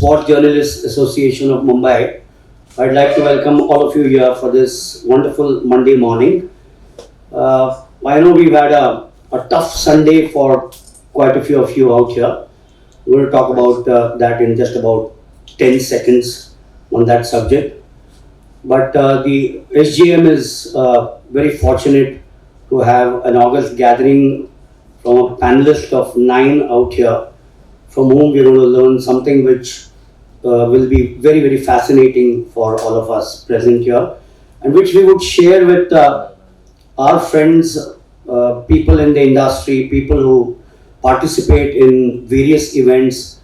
Sports Journalists Association of Mumbai. I'd like to welcome all of you here for this wonderful Monday morning. I know we've had a tough Sunday for quite a few of you out here. We're going to talk about that in just about 10 seconds on that subject. But the SGM is very fortunate to have an August gathering from a panelist of 9 out here, from whom we're going to learn something which will be very, very fascinating for all of us present here, and which we would share with our friends, people in the industry, people who participate in various events.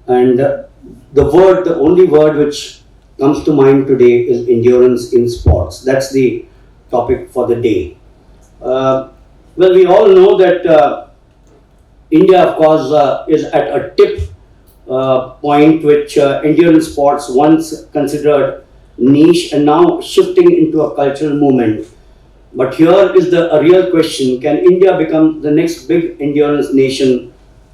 And the only word which comes to mind today is endurance in sports. That's the topic for the day. Well, we all know that India, of course, is at a tip point which endurance sports once considered niche and now shifting into a cultural movement. But here is a real question: can India become the next big endurance nation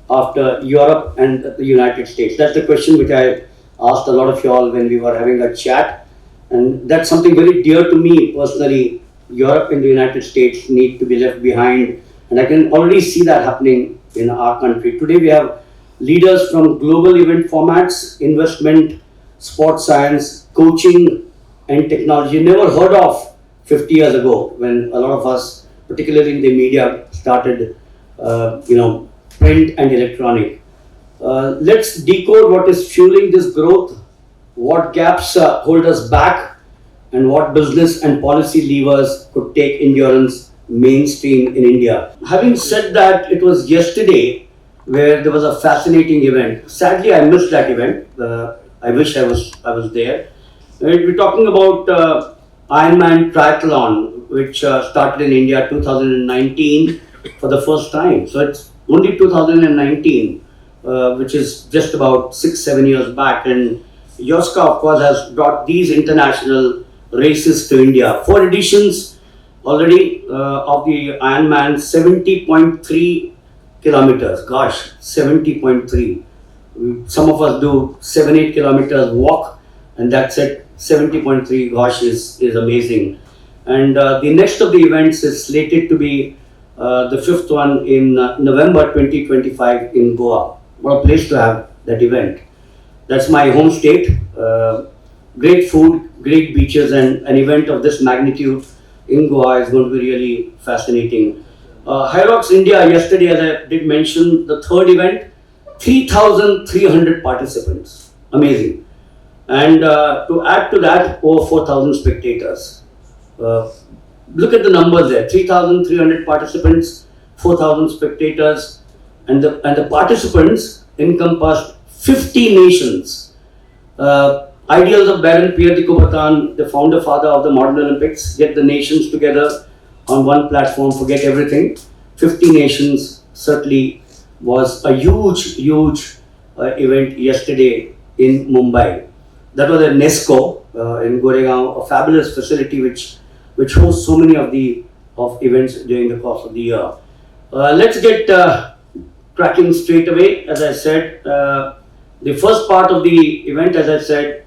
after Europe and the United States? That's the question which I asked a lot of you all when we were having a chat, and that's something very dear to me personally. Europe and the United States need to be left behind, and I can already see that happening in our country. Today we have leaders from global event formats, investment, sports science, coaching, and technology. Never heard of 50 years ago, when a lot of us, particularly in the media, started, print and electronic. Let's decode what is fueling this growth, what gaps hold us back, and what business and policy levers could take endurance mainstream in India. Having said that, it was yesterday where there was a fascinating event. Sadly, I missed that event. I wish I was there. We're talking about Ironman Triathlon, which started in India 2019 for the first time. So it's only 2019, which is just about 6-7 years back. And Yoska, of course, has brought these international races to India. 4 editions already of the Ironman, 70.3 kilometers. Gosh, 70.3. Some of us do 7-8 kilometers walk, and that's it. 70.3, gosh, is amazing. And the next of the events is slated to be the 5th one in November 2025 in Goa. What a place to have that event. That's my home state. Great food, great beaches, and an event of this magnitude in Goa is going to be really fascinating. Hyrox India, yesterday, as I did mention, the 3rd event, 3,300 participants. Amazing. And to add to that, over 4,000 spectators. Look at the numbers there: 3,300 participants, 4,000 spectators, and the participants encompassed 50 nations. Ideals of Baron Pierre de Coubertin, the founder father of the modern Olympics: get the nations together on one platform, forget everything. 50 nations certainly was a huge event yesterday in Mumbai. That was at Nesco in Goregaon, a fabulous facility which hosts so many of events during the course of the year. Let's get cracking straight away. As I said, the first part of the event, as I said,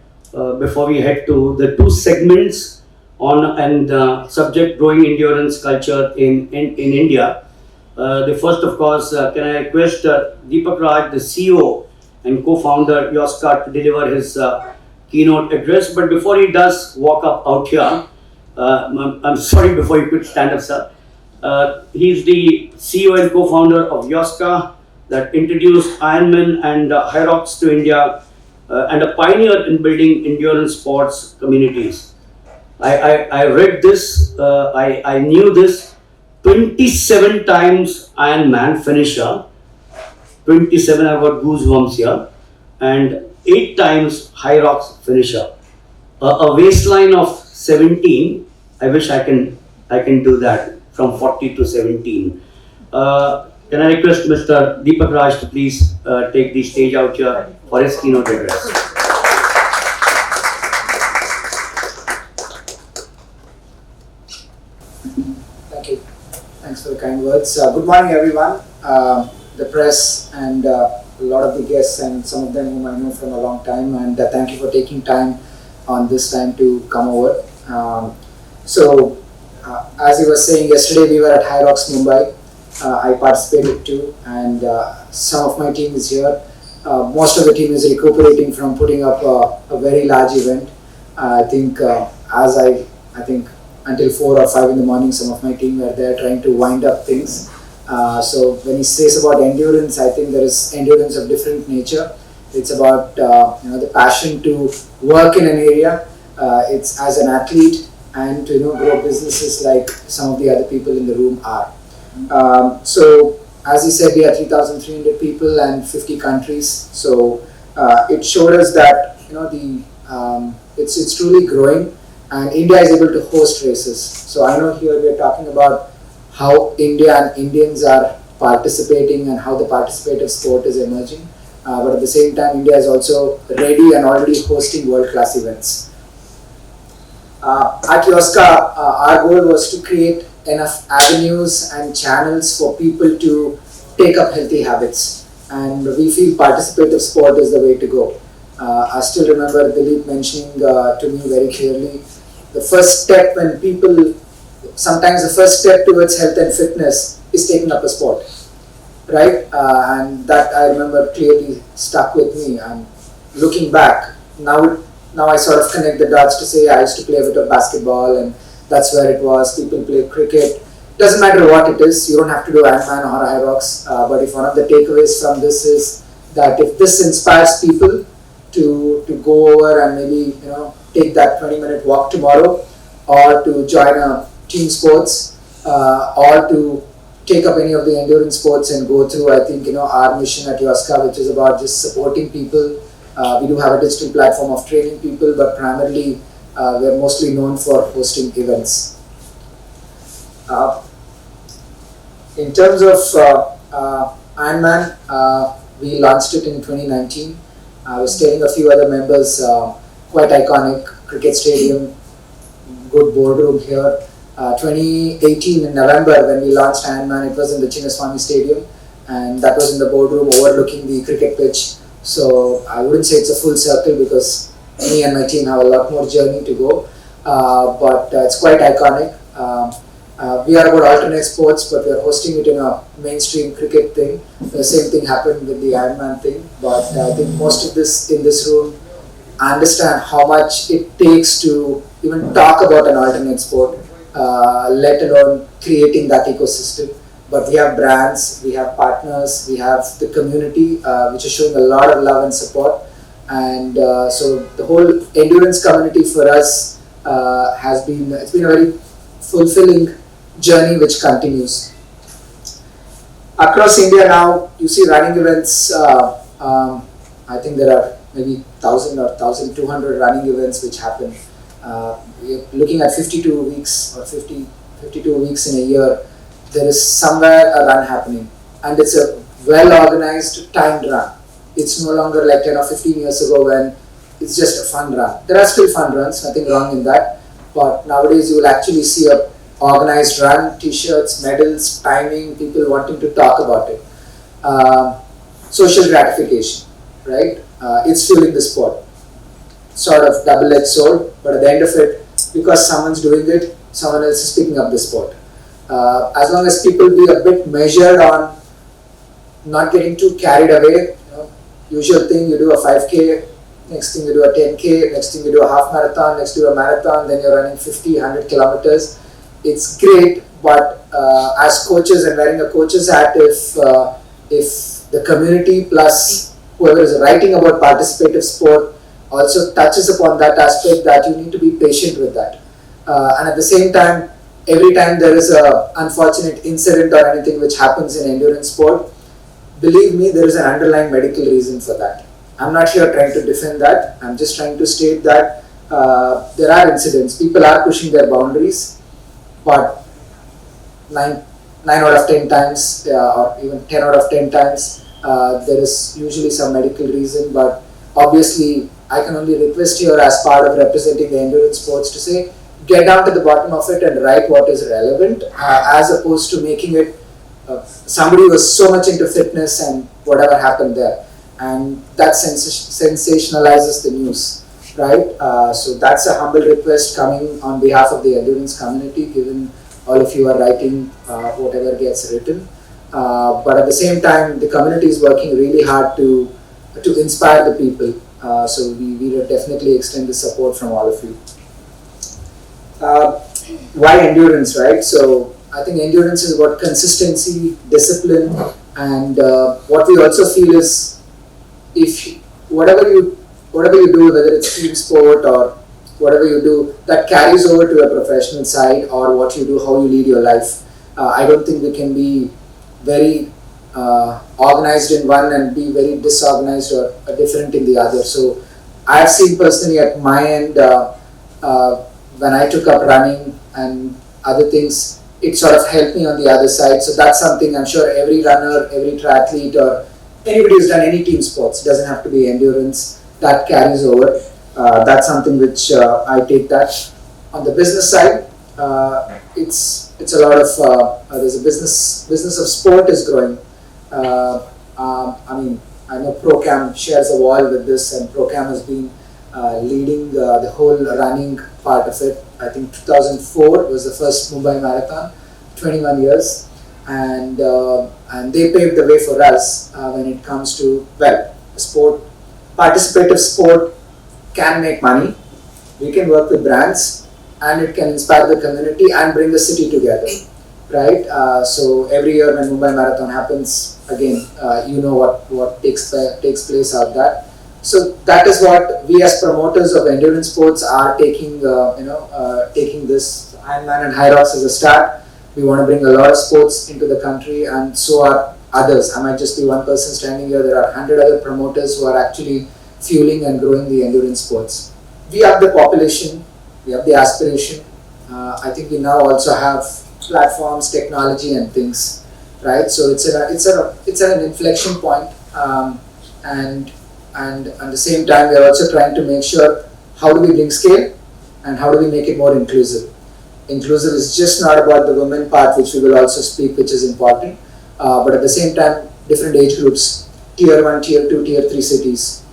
before we head to the 2 segments on and subject growing endurance culture in India. The first, of course, can I request Deepak Raj, the CEO and co-founder Yoska, to deliver his keynote address. But before he does walk up out here, I'm sorry, before you could stand up, sir. He's the CEO and co-founder of Yoska, that introduced Ironman and Hyrox to India, and a pioneer in building endurance sports communities. I read this, I knew this. 27 times Ironman finisher, 27, I've got goosebumps here, and 8 times Hyrox finisher. A waistline of 17. I wish I can do that from 40 to 17. Can I request Mr. Deepak Raj to please take the stage out here for his keynote address? Thank you. Thanks for the kind words. Good morning, everyone. The press and a lot of the guests and some of them whom I know from a long time, and thank you for taking time on this time to come over. As you were saying, yesterday we were at High Rocks Mumbai. I participated too, and some of my team is here. Most of the team is recuperating from putting up a very large event. I think I think until 4 or 5 in the morning, some of my team were there trying to wind up things. So when he says about endurance, I think there is endurance of different nature. It's about the passion to work in an area. It's as an athlete and to grow businesses like some of the other people in the room are. So as he said, we are 3,300 people and 50 countries. So it showed us that it's truly growing, and India is able to host races. So I know here we are talking about how India and Indians are participating and how the participative sport is emerging. But at the same time, India is also ready and already hosting world-class events. At Yoska, our goal was to create enough avenues and channels for people to take up healthy habits, and we feel participative sport is the way to go. I still remember Dilip mentioning to me very clearly, the first step when people, sometimes the first step towards health and fitness is taking up a sport, right? And that I remember clearly stuck with me. And looking back, now I sort of connect the dots to say I used to play a bit of basketball, and that's where it was. People play cricket. Doesn't matter what it is. You don't have to do Ironman or High Rocks. But if one of the takeaways from this is that if this inspires people to go over and maybe take that 20-minute walk tomorrow, or to join a team sports, or to take up any of the endurance sports and go through, I think our mission at Yoska, which is about just supporting people. We do have a digital platform of training people, but primarily we're mostly known for hosting events. In terms of Ironman, we launched it in 2019. I was telling a few other members, quite iconic, cricket stadium, good boardroom here. 2018 in November when we launched Ironman, it was in the Chinnaswamy Stadium, and that was in the boardroom overlooking the cricket pitch. So I wouldn't say it's a full circle because me and my team have a lot more journey to go, but it's quite iconic. We are about alternate sports, but we are hosting it in a mainstream cricket thing. The same thing happened with the Ironman thing, but I think most of this in this room understand how much it takes to even talk about an alternate sport, let alone creating that ecosystem. But we have brands, we have partners, we have the community, which is showing a lot of love and support. And so the whole endurance community for us it's been a very fulfilling journey which continues. Across India now, you see running events. I think there are maybe 1,000 or 1,200 running events which happen. We're looking at 52 weeks or 52 weeks in a year. There is somewhere a run happening, and it's a well-organized, timed run. It's no longer like 10 or 15 years ago when it's just a fun run. There are still fun runs, nothing wrong in that, but nowadays you will actually see a organized run, t-shirts, medals, timing, people wanting to talk about it. Social gratification, right? It's fueling the sport. Sort of double-edged sword, but at the end of it, because someone's doing it, someone else is picking up the sport. As long as people be a bit measured on not getting too carried away, usual thing, you do a 5K, next thing you do a 10K, next thing you do a half marathon, next you do a marathon, then you're running 50, 100 kilometers. It's great, but as coaches and wearing a coach's hat, if the community plus whoever is writing about participative sport also touches upon that aspect, that you need to be patient with that. And at the same time, every time there is a unfortunate incident or anything which happens in endurance sport, believe me, there is an underlying medical reason for that. I'm not here trying to defend that. I'm just trying to state that there are incidents. People are pushing their boundaries, but 9 out of 10 times or even 10 out of 10 times, there is usually some medical reason. But obviously, I can only request here as part of representing the endurance sports to say, get down to the bottom of it and write what is relevant, as opposed to making it somebody was so much into fitness and whatever happened there. and that sensationalizes the news, right? So that's a humble request coming on behalf of the endurance community, given all of you are writing whatever gets written. But at the same time, the community is working really hard to inspire the people. So we will definitely extend the support from all of you. Why endurance, right? So I think endurance is about consistency, discipline, and what we also feel is if whatever you do, whether it's team sport or whatever you do, that carries over to a professional side or what you do, how you lead your life. I don't think we can be very organized in one and be very disorganized or different in the other. So I've seen personally at my end when I took up running and other things, it sort of helped me on the other side. So that's something I'm sure every runner, every triathlete, or anybody who's done any team sports, doesn't have to be endurance, that carries over. That's something which I take that. On the business side, it's a lot of there's a business of sport is growing. I mean, I know Procam shares a wall with this, and Procam has been leading the whole running part of it. I think 2004 was the first Mumbai Marathon, 21 years, and they paved the way for us when it comes to, well, sport, participative sport can make money. We can work with brands, and it can inspire the community and bring the city together, right? So every year when Mumbai Marathon happens, again, you know what takes place out there. So that is what we as promoters of endurance sports are taking. Taking this Ironman and High Rocks as a start. We want to bring a lot of sports into the country, and so are others. I might just be one person standing here. There are 100 other promoters who are actually fueling and growing the endurance sports. We have the population, we have the aspiration. I think we now also have platforms, technology, and things, right? So it's at an inflection point, and at the same time, we are also trying to make sure how do we bring scale and how do we make it more inclusive. Inclusive is just not about the women part, which we will also speak, which is important, but at the same time, different age groups, tier 1, tier 2, tier 3 cities.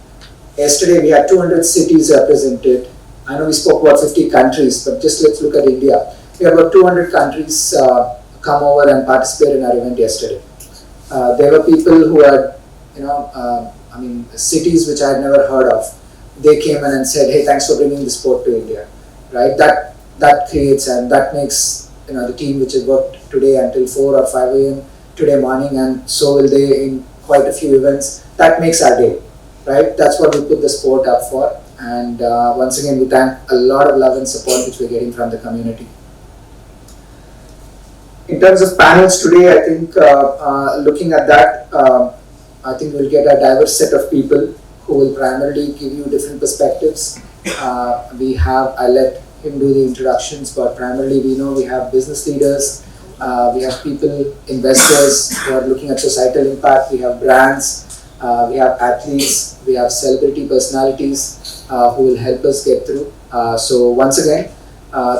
Yesterday we had 200 cities represented. I know we spoke about 50 countries, but just let's look at India. We have about 200 countries come over and participate in our event yesterday. There were people who had, cities which I had never heard of. They came in and said, "Hey, thanks for bringing the sport to India," right? That creates, and that makes the team which has worked today until 4 or 5 a.m. today morning, and so will they in quite a few events. That makes our day, right? That's what we put the sport up for. And once again, we thank a lot of love and support which we're getting from the community. In terms of panels today, I think looking at that, I think we'll get a diverse set of people who will primarily give you different perspectives. I let him do the introductions, but primarily we have business leaders, we have people, investors who are looking at societal impact, we have brands, we have athletes, we have celebrity personalities who will help us get through. So once again,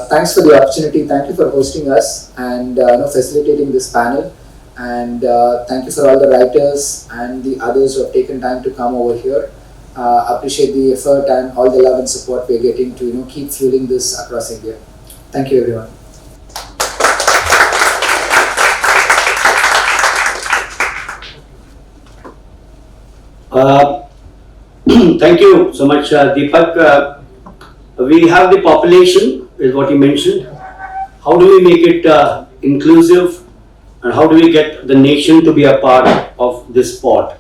thanks for the opportunity. Thank you for hosting us and facilitating this panel. And thank you for all the writers and the others who have taken time to come over here. Appreciate the effort and all the love and support we're getting to keep fueling this across India. Thank you, everyone. Thank you so much, Deepak. We have the population, is what you mentioned. How do we make it inclusive, and how do we get the nation to be a part of this sport?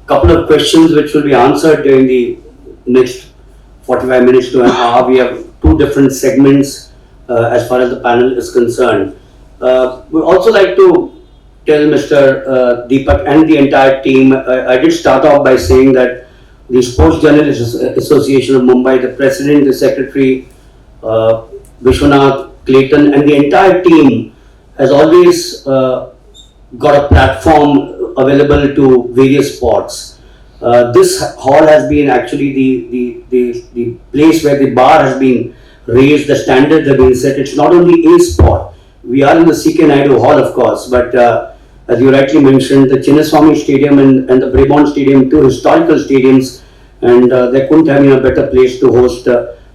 Couple of questions which will be answered during the next 45 minutes to an hour. We have two different segments as far as the panel is concerned. We'd also like to tell Mr. Deepak and the entire team, I did start off by saying that the Sports Journalists Association of Mumbai, the president, the secretary, Vishwanath, Clayton, and the entire team has always got a platform available to various sports. This hall has been actually the place where the bar has been raised, the standards have been set. It's not only a sport. We are in the C.K. Naidu Hall, of course, but as you rightly mentioned, the Chinnaswamy Stadium and the Brabant Stadium, two historical stadiums, and there couldn't have been a better place to host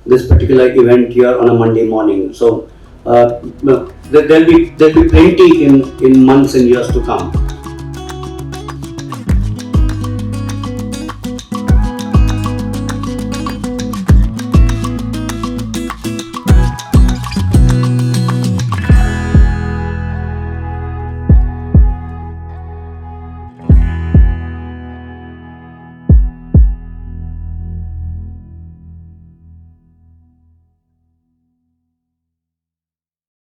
this particular event here on a Monday morning. So there'll be plenty in months and years to come.